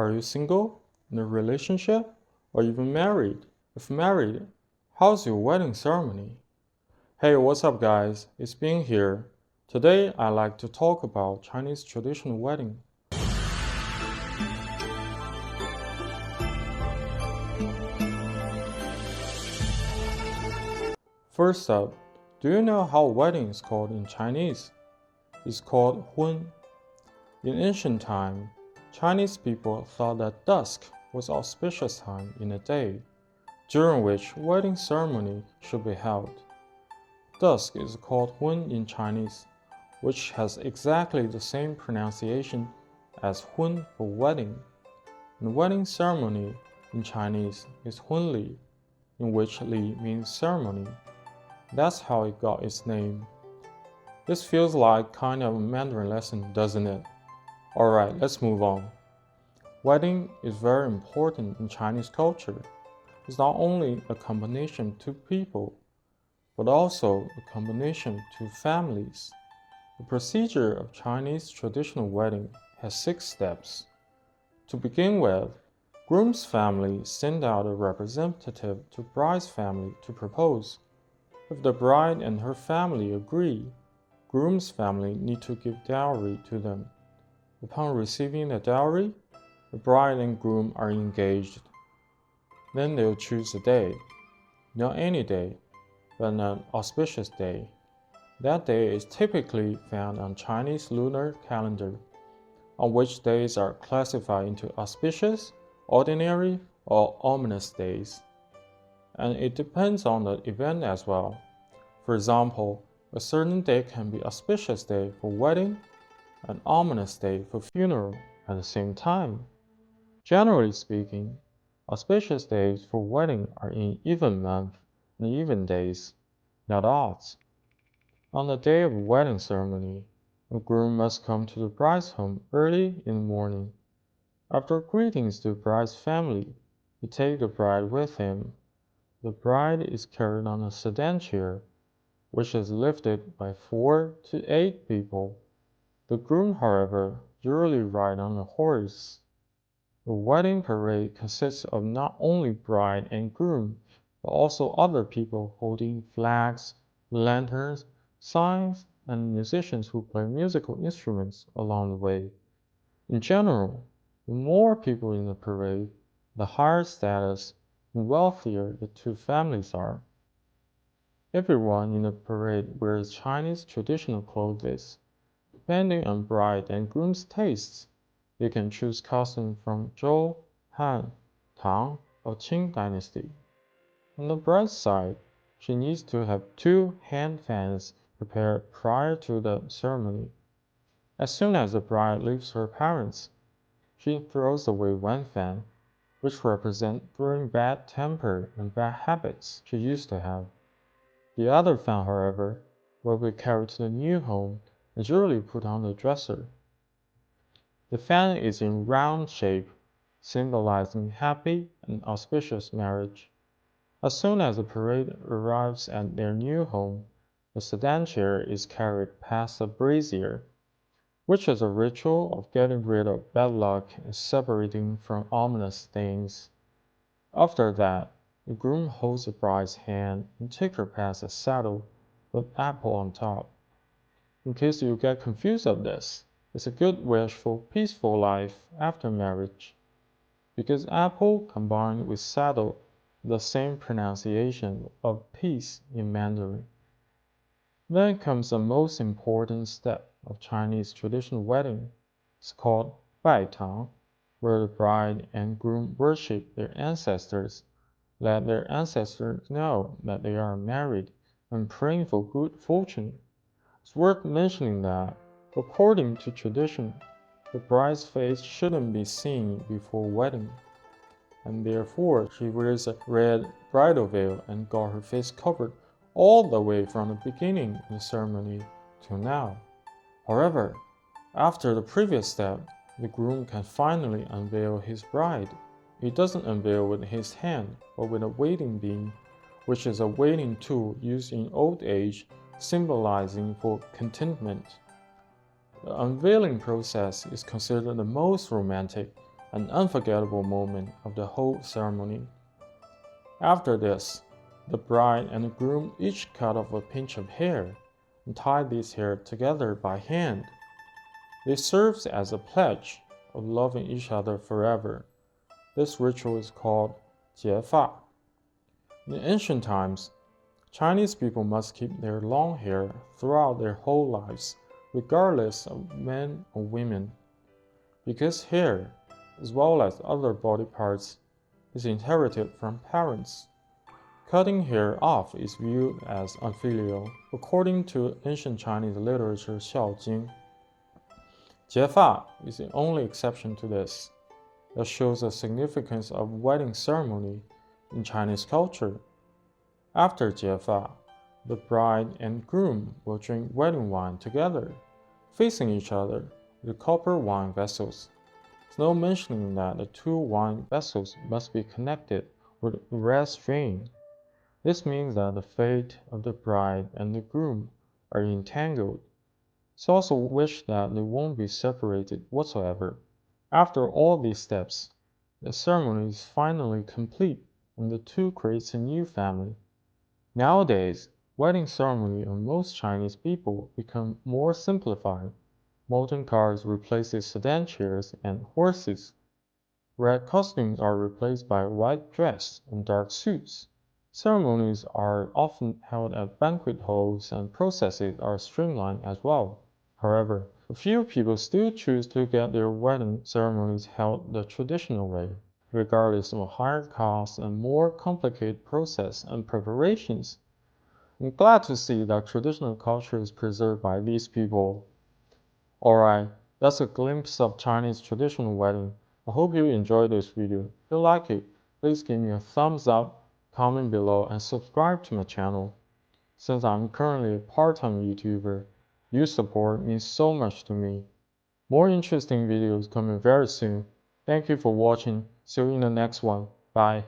Are you single, in a relationship, or even married? If married, how's your wedding ceremony? Hey, what's up guys? It's Bing here. Today I'd like to talk about Chinese traditional wedding. First up, do you know how wedding is called in Chinese? It's called hun. In ancient time, Chinese people thought that dusk was auspicious time in the day, during which wedding ceremony should be held. Dusk is called hun in Chinese, which has exactly the same pronunciation as hun for wedding. The wedding ceremony in Chinese is hunli, in which li means ceremony. That's how it got its name. This feels like kind of a Mandarin lesson, doesn't it? Alright, let's move on. Wedding is very important in Chinese culture. It's not only a combination of two people, but also a combination of two families. The procedure of Chinese traditional wedding has 6 steps. To begin with, groom's family send out a representative to bride's family to propose. If the bride and her family agree, groom's family need to give dowry to them. Upon receiving the dowry, the bride and groom are engaged. Then they'll choose a day. Not any day, but an auspicious day. That day is typically found on Chinese lunar calendar, on which days are classified into auspicious, ordinary, or ominous days. And it depends on the event as well. For example, a certain day can be auspicious day for wedding, an ominous day for funeral at the same time. Generally speaking, auspicious days for wedding are in even month and even days, not odds. On the day of wedding ceremony, the groom must come to the bride's home early in the morning. After greetings to the bride's family, he takes the bride with him. The bride is carried on a sedan chair, which is lifted by 4 to 8 people. The groom, however, usually rides on a horse. The wedding parade consists of not only bride and groom, but also other people holding flags, lanterns, signs, and musicians who play musical instruments along the way. In general, the more people in the parade, the higher status and wealthier the two families are. Everyone in the parade wears Chinese traditional clothes. Depending on bride and groom's tastes, they can choose costumes from Zhou, Han, Tang, or Qing dynasty. On the bride's side, she needs to have 2 hand fans prepared prior to the ceremony. As soon as the bride leaves her parents, she throws away one fan, which represents throwing bad temper and bad habits she used to have. The other fan, however, will be carried to the new home and usually put on the dresser. The fan is in round shape, symbolizing happy and auspicious marriage. As soon as the parade arrives at their new home, the sedan chair is carried past the brazier, which is a ritual of getting rid of bad luck and separating from ominous things. After that, the groom holds the bride's hand and takes her past a saddle with apple on top. In case you get confused of this, it's a good wish for peaceful life after marriage, because apple combined with saddle the same pronunciation of peace in Mandarin. Then comes the most important step of Chinese traditional wedding. It's called Bai Tang, where the bride and groom worship their ancestors, let their ancestors know that they are married, and praying for good fortune. It's worth mentioning that, according to tradition, the bride's face shouldn't be seen before wedding, and therefore she wears a red bridal veil and got her face covered all the way from the beginning of the ceremony till now. However, after the previous step, the groom can finally unveil his bride. He doesn't unveil with his hand, but with a waiting beam, which is a waiting tool used in old age, symbolizing for contentment. The unveiling process is considered the most romantic an unforgettable moment of the whole ceremony. After this, the bride and the groom each cut off a pinch of hair and tied these hair together by hand. This serves as a pledge of loving each other forever. This ritual is called 结发. In ancient times, Chinese people must keep their long hair throughout their whole lives, regardless of men or women, because hair, as well as other body parts, is inherited from parents. Cutting hair off is viewed as unfilial, according to ancient Chinese literature Xiao Jing. 结发 is the only exception to this. That shows the significance of wedding ceremony in Chinese culture. After 结发, the bride and groom will drink wedding wine together, facing each other with copper wine vessels. There's no mentioning that the two wine vessels must be connected with a red string. This means that the fate of the bride and the groom are entangled. It's also wished that they won't be separated whatsoever. After all these steps, the ceremony is finally complete and the two creates a new family. Nowadays, wedding ceremony of most Chinese people become more simplified. Modern cars replace sedan chairs and horses. Red costumes are replaced by white dress and dark suits. Ceremonies are often held at banquet halls and processes are streamlined as well. However, a few people still choose to get their wedding ceremonies held the traditional way, regardless of higher costs and more complicated process and preparations. I'm glad to see that traditional culture is preserved by these people. Alright, that's a glimpse of Chinese traditional wedding. I hope you enjoyed this video. If you like it, please give me a thumbs up, comment below, and subscribe to my channel. Since I'm currently a part-time YouTuber, your support means so much to me. More interesting videos coming very soon. Thank you for watching. See you in the next one. Bye.